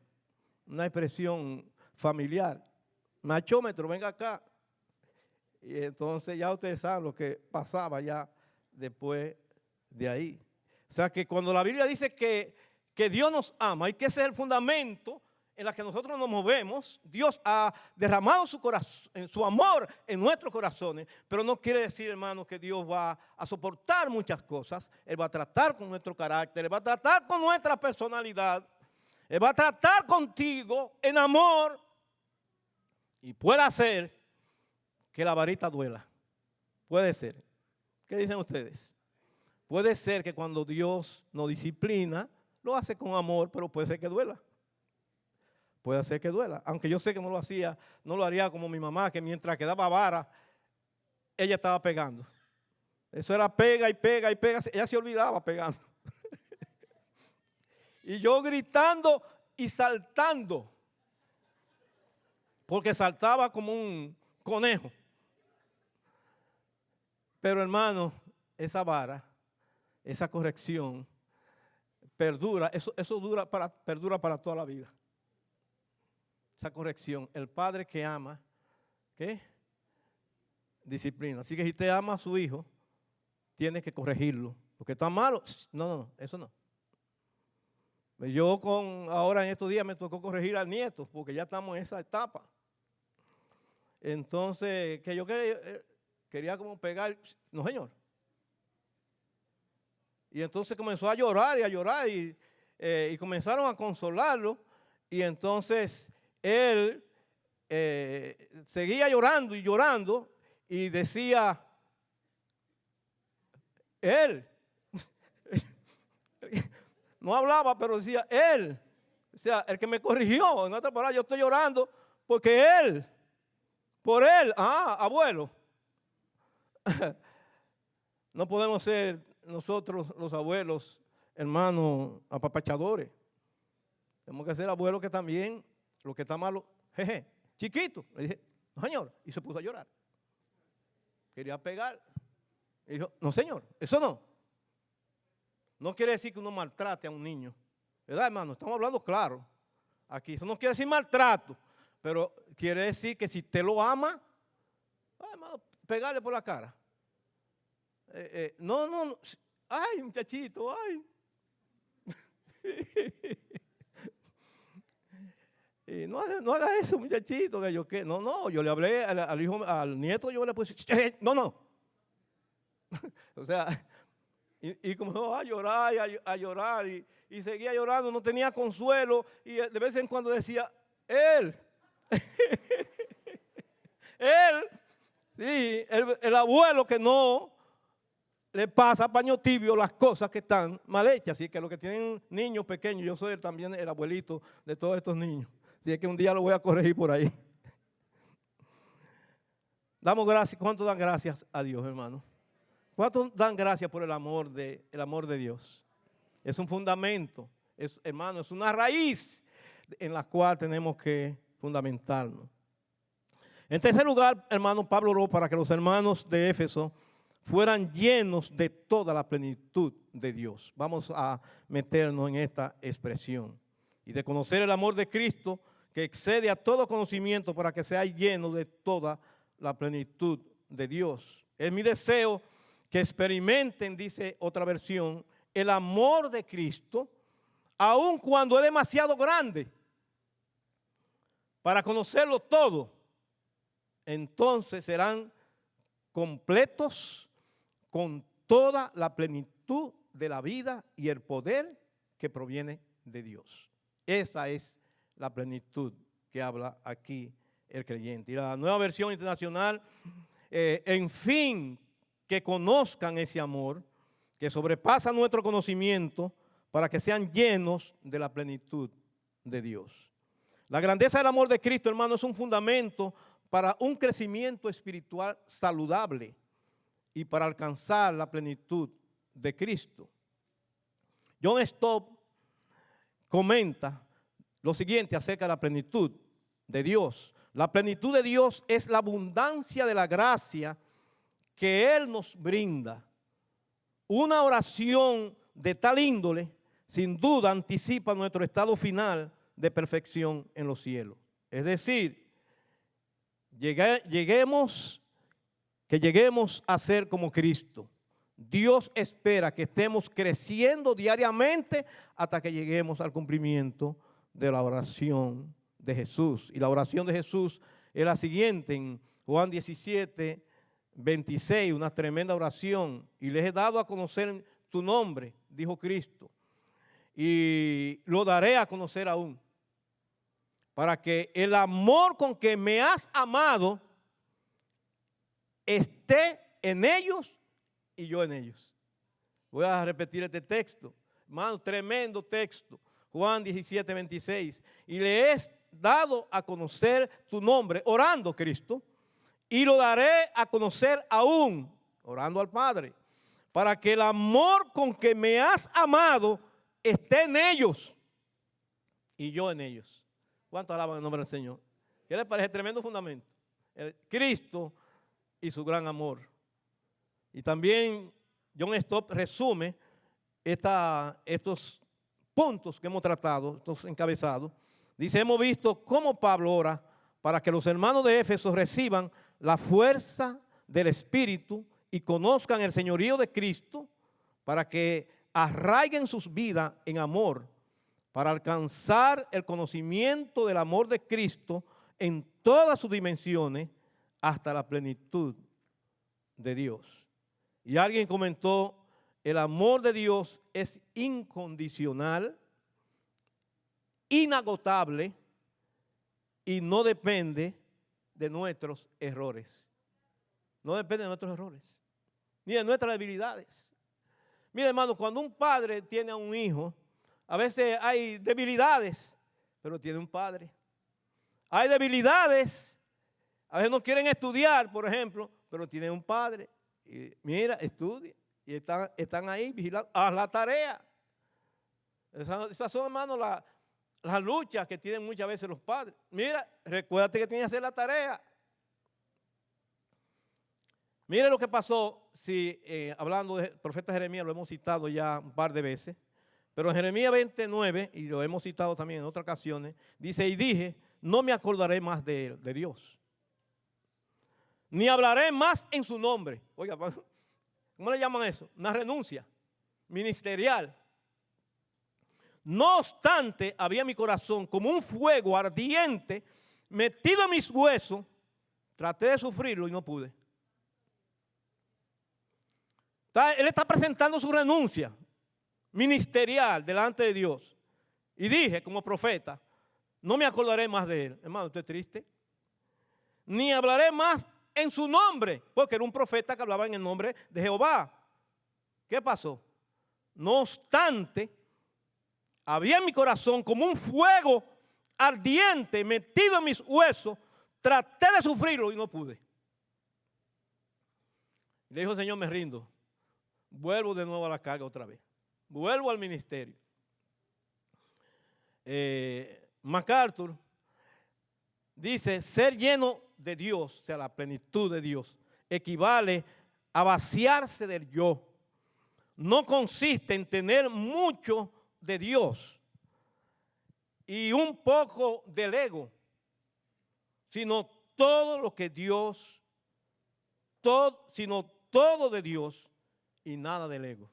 una expresión familiar, machómetro, venga acá. Y entonces ya ustedes saben lo que pasaba ya después de ahí. O sea que cuando la Biblia dice que Dios nos ama y que ese es el fundamento en el que nosotros nos movemos, Dios ha derramado su amor en nuestros corazones, pero no quiere decir, hermano, que Dios va a soportar muchas cosas. Él va a tratar con nuestro carácter, Él va a tratar con nuestra personalidad, Él va a tratar contigo en amor y puede hacer que la varita duela. Puede ser. ¿Qué dicen ustedes? Puede ser que cuando Dios nos disciplina, lo hace con amor, pero puede ser que duela. Puede ser que duela. Aunque yo sé que no lo haría como mi mamá, que mientras que daba vara, ella estaba pegando. Eso era pega y pega y pega. Ella se olvidaba pegando. Y yo gritando y saltando. Porque saltaba como un conejo. Pero hermano, esa vara, esa corrección, perdura, eso perdura para toda la vida. Esa corrección, el padre que ama, ¿qué? Disciplina. Así que si usted ama a su hijo, tiene que corregirlo. Porque está malo, no, eso no. Yo ahora en estos días me tocó corregir al nieto, porque ya estamos en esa etapa. Entonces, que yo quería como pegar, no señor. Y entonces comenzó a llorar y comenzaron a consolarlo. Y entonces él seguía llorando y llorando y decía, él, no hablaba, pero decía, él, o sea, el que me corrigió, en otras palabras, yo estoy llorando porque él, por él, abuelo. No podemos ser nosotros los abuelos, hermanos, apapachadores. Tenemos que ser abuelos que también, lo que está malo, jeje, chiquito. Le dije, no señor, y se puso a llorar. Quería pegar. Y dijo, no señor, eso no. No quiere decir que uno maltrate a un niño. ¿Verdad, hermano? Estamos hablando claro. Aquí, eso no quiere decir maltrato, pero quiere decir que si usted lo ama, hermano, pegarle por la cara. No, ay, muchachito, ay. Y no haga eso, muchachito, que yo qué. No, yo le hablé al hijo, al nieto, yo le puse, no. O sea, y comenzó a llorar y a llorar y seguía llorando, no tenía consuelo y de vez en cuando decía, él, sí, el abuelo que no le pasa paño tibio las cosas que están mal hechas. Así que los que tienen niños pequeños, yo soy también el abuelito de todos estos niños. Así que un día lo voy a corregir por ahí. Damos gracias. ¿Cuánto dan gracias a Dios, hermano? ¿Cuánto dan gracias por el amor de Dios? Es un fundamento, hermano, es una raíz en la cual tenemos que fundamentarnos. En tercer lugar, hermano, Pablo oró para que los hermanos de Éfeso fueran llenos de toda la plenitud de Dios. Vamos a meternos en esta expresión. Y de conocer el amor de Cristo que excede a todo conocimiento para que sea lleno de toda la plenitud de Dios. Es mi deseo que experimenten, dice otra versión, el amor de Cristo, aun cuando es demasiado grande para conocerlo todo. Entonces serán completos con toda la plenitud de la vida y el poder que proviene de Dios. Esa es la plenitud que habla aquí el creyente. Y la Nueva Versión Internacional, en fin, que conozcan ese amor que sobrepasa nuestro conocimiento para que sean llenos de la plenitud de Dios. La grandeza del amor de Cristo, hermano, es un fundamento para un crecimiento espiritual saludable y para alcanzar la plenitud de Cristo. John Stott comenta lo siguiente acerca de la plenitud de Dios. La plenitud de Dios es la abundancia de la gracia que Él nos brinda. Una oración de tal índole, sin duda, anticipa nuestro estado final de perfección en los cielos. Es decir, lleguemos a ser como Cristo. Dios espera que estemos creciendo diariamente hasta que lleguemos al cumplimiento de la oración de Jesús. Y la oración de Jesús es la siguiente en Juan 17, 26, una tremenda oración. Y les he dado a conocer tu nombre, dijo Cristo, y lo daré a conocer aún, para que el amor con que me has amado esté en ellos y yo en ellos. Voy a repetir este texto, hermano, tremendo texto. Juan 17, 26. Y le he dado a conocer tu nombre, orando Cristo, y lo daré a conocer aún, orando al Padre, para que el amor con que me has amado esté en ellos y yo en ellos. ¿Cuánto alaban el nombre del Señor? ¿Qué les parece? Tremendo fundamento. Cristo y su gran amor. Y también John Stott resume estos puntos que hemos tratado, estos encabezados. Dice, hemos visto cómo Pablo ora para que los hermanos de Éfeso reciban la fuerza del Espíritu y conozcan el señorío de Cristo, para que arraiguen sus vidas en amor, para alcanzar el conocimiento del amor de Cristo en todas sus dimensiones hasta la plenitud de Dios. Y alguien comentó, el amor de Dios es incondicional, inagotable y no depende de nuestros errores. No depende de nuestros errores, ni de nuestras debilidades. Mira, hermano, cuando un padre tiene a un hijo, a veces hay debilidades, pero tiene un padre. Hay debilidades, a veces no quieren estudiar, por ejemplo, pero tienen un padre. Y mira, estudia. Y están ahí vigilando. Haz la tarea. Esas son, hermano, las luchas que tienen muchas veces los padres. Mira, recuérdate que tienes que hacer la tarea. Mire lo que pasó, hablando del profeta Jeremías, lo hemos citado ya un par de veces, pero en Jeremías 29, y lo hemos citado también en otras ocasiones, dice, y dije, no me acordaré más de él, de Dios, ni hablaré más en su nombre. Oiga, ¿cómo le llaman eso? Una renuncia ministerial. No obstante, había en mi corazón como un fuego ardiente metido en mis huesos. Traté de sufrirlo y no pude. Él está presentando su renuncia ministerial delante de Dios. Y dije como profeta, no me acordaré más de él. Hermano, ¿usted es triste? Ni hablaré más en su nombre, porque era un profeta que hablaba en el nombre de Jehová. ¿Qué pasó? No obstante, había en mi corazón como un fuego ardiente metido en mis huesos. Traté de sufrirlo y no pude. Le dijo, Señor, me rindo. Vuelvo de nuevo a la carga otra vez. Vuelvo al ministerio. MacArthur dice, ser lleno de Dios, o sea, la plenitud de Dios, equivale a vaciarse del yo. No consiste en tener mucho de Dios y un poco del ego, sino todo lo que Dios, sino todo de Dios y nada del ego.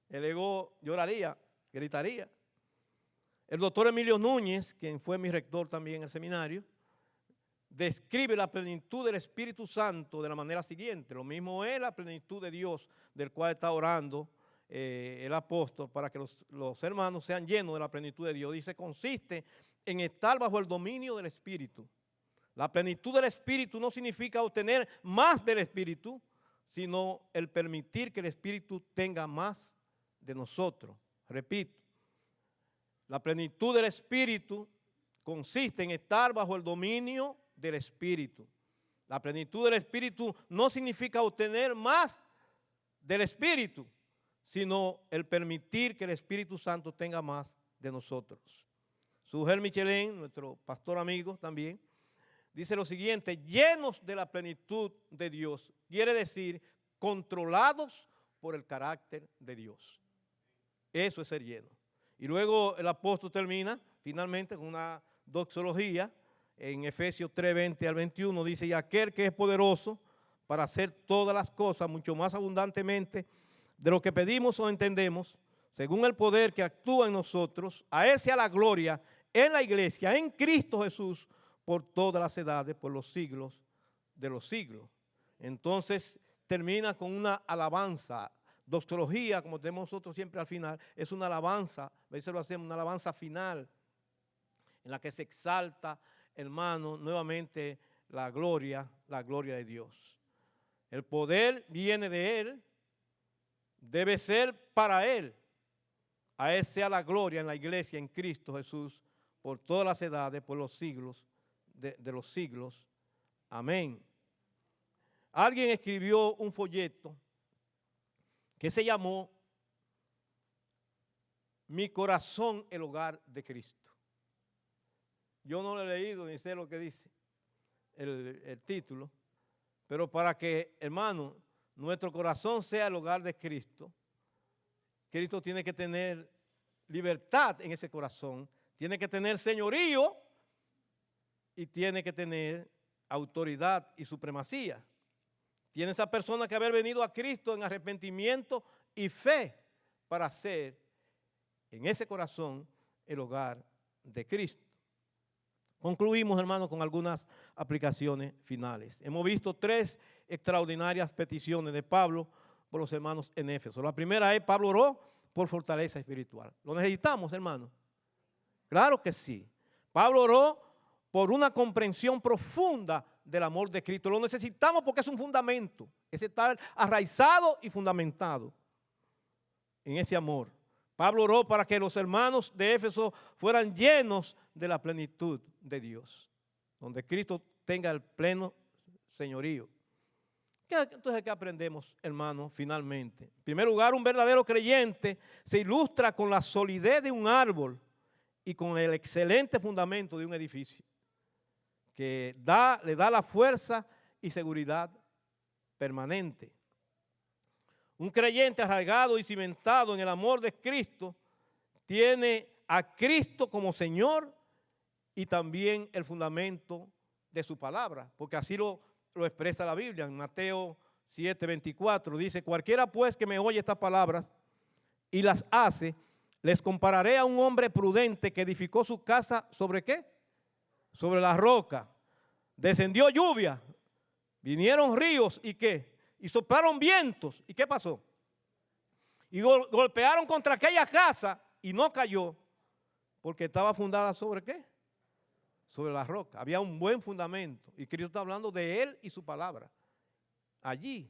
El ego lloraría, gritaría. El doctor Emilio Núñez, quien fue mi rector también en el seminario, describe la plenitud del Espíritu Santo de la manera siguiente. Lo mismo es la plenitud de Dios, del cual está orando el apóstol para que los hermanos sean llenos de la plenitud de Dios. Dice, consiste en estar bajo el dominio del Espíritu. La plenitud del Espíritu no significa obtener más del Espíritu, sino el permitir que el Espíritu tenga más de nosotros. Repito, la plenitud del Espíritu consiste en estar bajo el dominio del Espíritu. La plenitud del Espíritu no significa obtener más del Espíritu, sino el permitir que el Espíritu Santo tenga más de nosotros. Sujel Michelin, nuestro pastor amigo también, dice lo siguiente: llenos de la plenitud de Dios, quiere decir controlados por el carácter de Dios. Eso es ser lleno. Y luego el apóstol termina finalmente con una doxología en Efesios 3:20 al 21, dice, y aquel que es poderoso para hacer todas las cosas mucho más abundantemente de lo que pedimos o entendemos, según el poder que actúa en nosotros, a él sea la gloria en la iglesia, en Cristo Jesús, por todas las edades, por los siglos de los siglos. Entonces termina con una alabanza. Doxología, como tenemos nosotros siempre al final, es una alabanza, a veces lo hacemos, una alabanza final, en la que se exalta, hermano, nuevamente la gloria de Dios. El poder viene de Él, debe ser para Él. A Él sea la gloria en la iglesia, en Cristo Jesús, por todas las edades, por los siglos de los siglos. Amén. Alguien escribió un folleto que se llamó Mi corazón, el hogar de Cristo. Yo no lo he leído ni sé lo que dice el título, pero para que, hermano, nuestro corazón sea el hogar de Cristo, Cristo tiene que tener libertad en ese corazón, tiene que tener señorío y tiene que tener autoridad y supremacía. Tiene esa persona que haber venido a Cristo en arrepentimiento y fe para ser en ese corazón el hogar de Cristo. Concluimos, hermanos, con algunas aplicaciones finales. Hemos visto 3 extraordinarias peticiones de Pablo por los hermanos en Éfeso. La primera es, Pablo oró por fortaleza espiritual. ¿Lo necesitamos, hermanos? Claro que sí. Pablo oró por una comprensión profunda del amor de Cristo. Lo necesitamos porque es un fundamento, es estar arraizado y fundamentado en ese amor. Pablo oró para que los hermanos de Éfeso fueran llenos de la plenitud de Dios, donde Cristo tenga el pleno señorío. Entonces, ¿qué aprendemos, hermanos, finalmente? En primer lugar, un verdadero creyente se ilustra con la solidez de un árbol y con el excelente fundamento de un edificio, que le da la fuerza y seguridad permanente. Un creyente arraigado y cimentado en el amor de Cristo tiene a Cristo como Señor y también el fundamento de su palabra, porque así lo expresa la Biblia. En Mateo 7:24 dice, cualquiera pues que me oye estas palabras y las hace, les compararé a un hombre prudente que edificó su casa ¿sobre qué? Sobre la roca. Descendió lluvia, vinieron ríos y ¿qué? Y soplaron vientos. ¿Y qué pasó? Y golpearon contra aquella casa y no cayó porque estaba fundada ¿sobre qué? Sobre la roca. Había un buen fundamento. Y Cristo está hablando de Él y su palabra. Allí.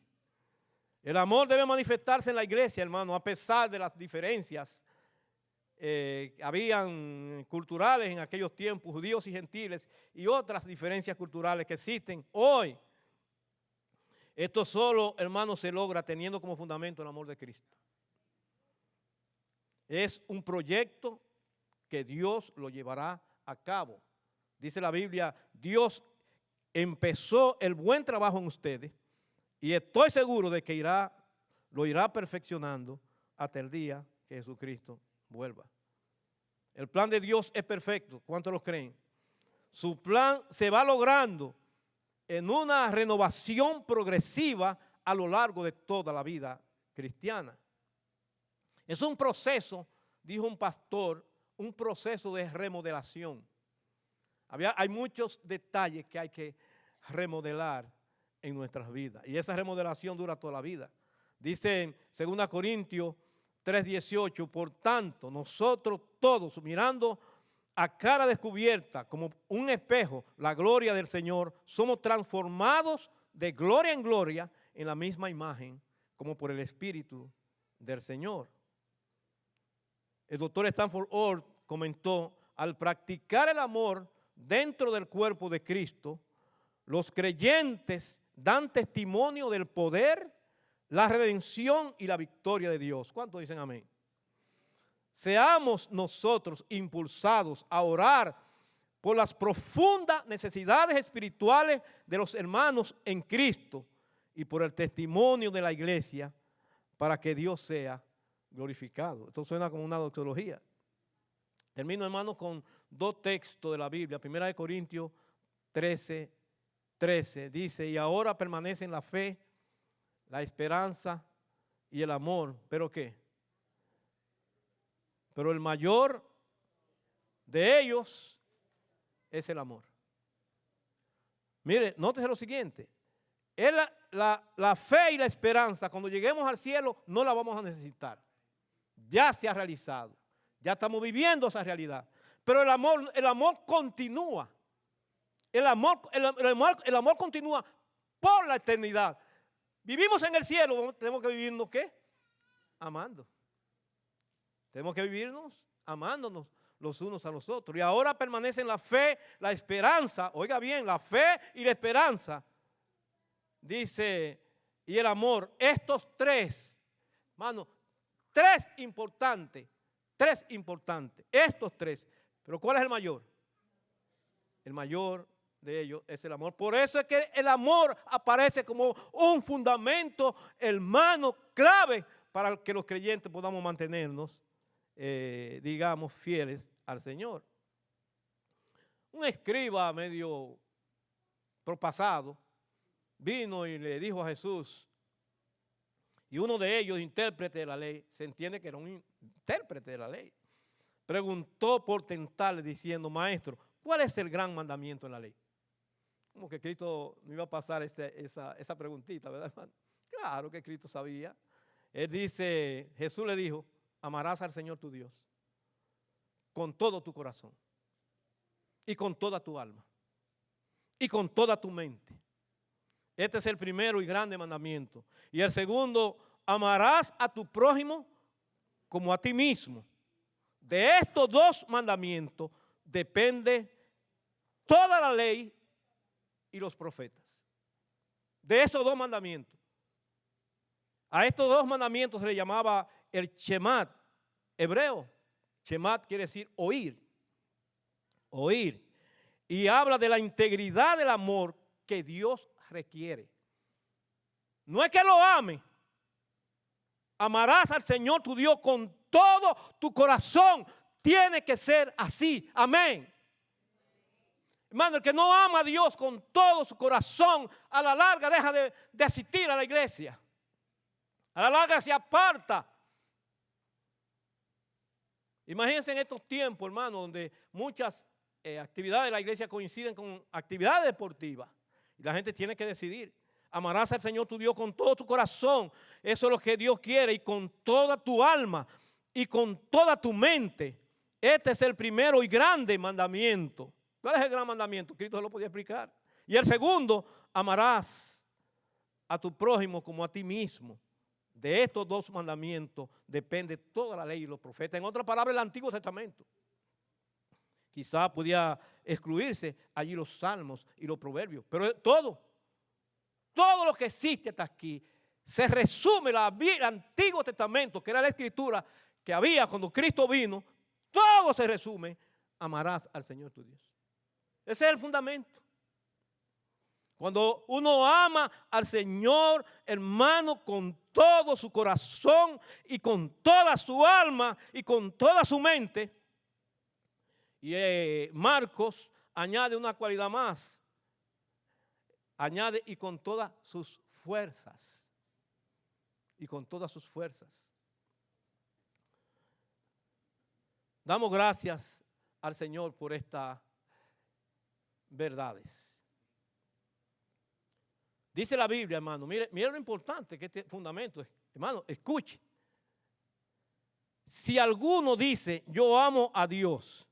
El amor debe manifestarse en la iglesia, hermano, a pesar de las diferencias habían culturales en aquellos tiempos, judíos y gentiles, y otras diferencias culturales que existen hoy. Esto solo, hermano, se logra teniendo como fundamento el amor de Cristo. Es un proyecto que Dios lo llevará a cabo. Dice la Biblia, Dios empezó el buen trabajo en ustedes y estoy seguro de que lo irá perfeccionando hasta el día que Jesucristo vuelva. El plan de Dios es perfecto. ¿Cuántos lo creen? Su plan se va logrando en una renovación progresiva a lo largo de toda la vida cristiana. Es un proceso, dijo un pastor, un proceso de remodelación. Hay muchos detalles que hay que remodelar en nuestras vidas. Y esa remodelación dura toda la vida. Dice en 2 Corintios 3:18, por tanto, nosotros todos, mirando a cara descubierta, como un espejo, la gloria del Señor, somos transformados de gloria en gloria en la misma imagen, como por el Espíritu del Señor. El doctor Stanford Orr comentó, al practicar el amor dentro del cuerpo de Cristo, los creyentes dan testimonio del poder, la redención y la victoria de Dios. ¿Cuántos dicen amén? Seamos nosotros impulsados a orar por las profundas necesidades espirituales de los hermanos en Cristo y por el testimonio de la iglesia para que Dios sea glorificado. Esto suena como una doxología. Termino, hermanos, con dos textos de la Biblia. 1 Corintios 13 dice, y ahora permanecen la fe, la esperanza y el amor. ¿Pero qué? Pero el mayor de ellos es el amor. Mire, nótese lo siguiente. Es la fe y la esperanza, cuando lleguemos al cielo, no la vamos a necesitar. Ya se ha realizado. Ya estamos viviendo esa realidad. Pero el amor continúa. El amor continúa por la eternidad. Vivimos en el cielo, tenemos que vivirnos ¿qué? Amando. Tenemos que vivirnos amándonos los unos a los otros. Y ahora permanecen la fe, la esperanza, oiga bien, la fe y la esperanza. Dice, y el amor, estos tres, hermano, tres importantes, estos tres. Pero ¿cuál es el mayor? El mayor de ellos es el amor. Por eso es que el amor aparece como un fundamento, hermano, clave para que los creyentes podamos mantenernos, digamos, fieles al Señor. Un escriba medio propasado vino y le dijo a Jesús, y uno de ellos, intérprete de la ley, se entiende que era un intérprete de la ley, preguntó por tentarle diciendo, maestro, ¿cuál es el gran mandamiento en la ley? Como que Cristo no iba a pasar esa preguntita, ¿verdad, hermano? Claro que Cristo sabía. Él dice, Jesús le dijo, amarás al Señor tu Dios con todo tu corazón y con toda tu alma y con toda tu mente. Este es el primero y grande mandamiento. Y el segundo, amarás a tu prójimo como a ti mismo. De estos dos mandamientos depende toda la ley y los profetas. De esos dos mandamientos. A estos dos mandamientos se le llamaba el Shemat hebreo. Shemat quiere decir oír. Oír. Y habla de la integridad del amor que Dios requiere. No es que lo ame. Amarás al Señor tu Dios con todo tu corazón. Tiene que ser así. Amén. Hermano, el que no ama a Dios con todo su corazón, a la larga deja de asistir a la iglesia. A la larga se aparta. Imagínense en estos tiempos, hermano, donde muchas actividades de la iglesia coinciden con actividades deportivas. Y la gente tiene que decidir. Amarás al Señor tu Dios con todo tu corazón. Eso es lo que Dios quiere. Y con toda tu alma. Y con toda tu mente. Este es el primero y grande mandamiento. ¿Cuál es el gran mandamiento? Cristo se lo podía explicar. Y el segundo, amarás a tu prójimo como a ti mismo. De estos dos mandamientos depende toda la ley y los profetas. En otras palabras, el Antiguo Testamento. Quizá podía excluirse allí los salmos y los proverbios. Pero todo lo que existe hasta aquí se resume el Antiguo Testamento, que era la escritura que había cuando Cristo vino. Todo se resume, amarás al Señor tu Dios. Ese es el fundamento. Cuando uno ama al Señor, hermano, con todo su corazón y con toda su alma y con toda su mente. Y Marcos añade una cualidad más. Añade y con todas sus fuerzas. Y con todas sus fuerzas. Damos gracias al Señor por estas verdades. Dice la Biblia, hermano, mire lo importante que este fundamento es. Hermano, escuche. Si alguno dice, yo amo a Dios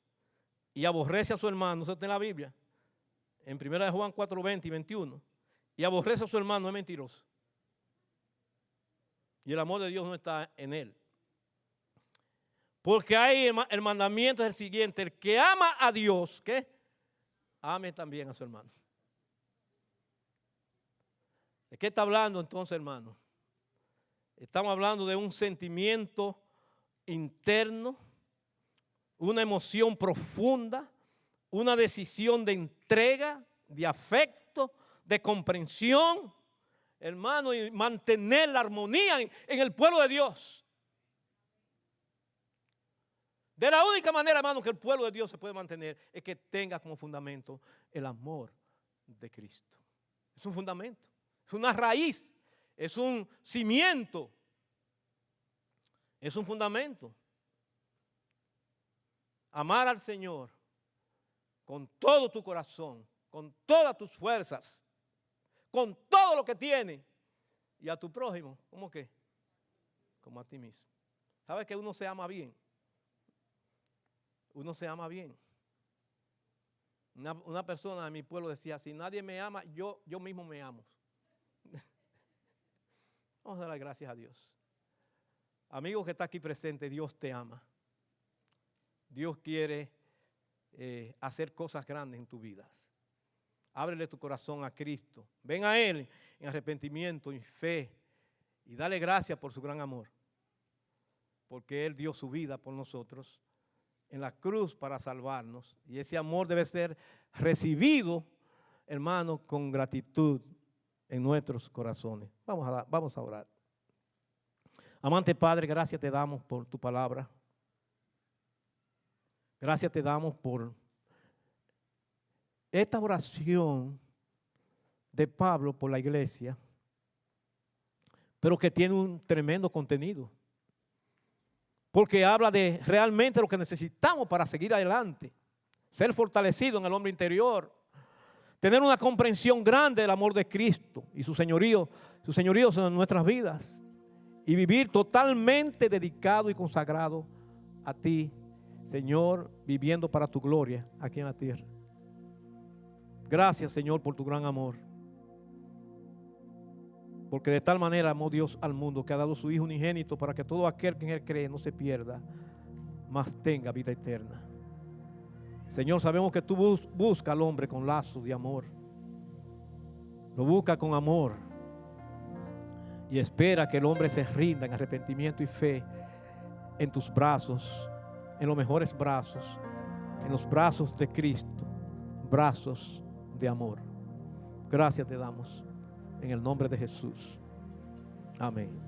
y aborrece a su hermano, eso está en la Biblia, en 1 Juan 4, 20 y 21, y aborrece a su hermano, es mentiroso. Y el amor de Dios no está en él. Porque hay el mandamiento es el siguiente: el que ama a Dios, ¿qué? Ame también a su hermano. ¿De qué está hablando entonces, hermano? Estamos hablando de un sentimiento interno, una emoción profunda, una decisión de entrega, de afecto, de comprensión, hermano, y mantener la armonía en el pueblo de Dios. De la única manera, hermano, que el pueblo de Dios se puede mantener es que tenga como fundamento el amor de Cristo. Es un fundamento, es una raíz, es un cimiento, es un fundamento. Amar al Señor con todo tu corazón, con todas tus fuerzas, con todo lo que tienes, y a tu prójimo, ¿cómo qué? Como a ti mismo. ¿Sabes que uno se ama bien? Uno se ama bien. Una persona de mi pueblo decía, si nadie me ama, yo mismo me amo. Vamos a dar las gracias a Dios. Amigo que está aquí presente, Dios te ama. Dios quiere hacer cosas grandes en tu vida. Ábrele tu corazón a Cristo. Ven a Él en arrepentimiento y fe. Y dale gracias por su gran amor. Porque Él dio su vida por nosotros en la cruz para salvarnos. Y ese amor debe ser recibido, hermano, con gratitud en nuestros corazones. Vamos a orar. Amante Padre, gracias te damos por tu palabra. Gracias te damos por esta oración de Pablo por la iglesia, pero que tiene un tremendo contenido. Porque habla de realmente lo que necesitamos para seguir adelante. Ser fortalecido en el hombre interior. Tener una comprensión grande del amor de Cristo y su señorío en nuestras vidas. Y vivir totalmente dedicado y consagrado a ti, Señor, viviendo para tu gloria aquí en la tierra. Gracias, Señor, por tu gran amor. Porque de tal manera amó Dios al mundo que ha dado su Hijo unigénito para que todo aquel que en Él cree no se pierda, mas tenga vida eterna. Señor, sabemos que tú buscas al hombre con lazos de amor. Lo busca con amor. Y espera que el hombre se rinda en arrepentimiento y fe en tus brazos, en los mejores brazos, en los brazos de Cristo, brazos de amor. Gracias te damos en el nombre de Jesús. Amén.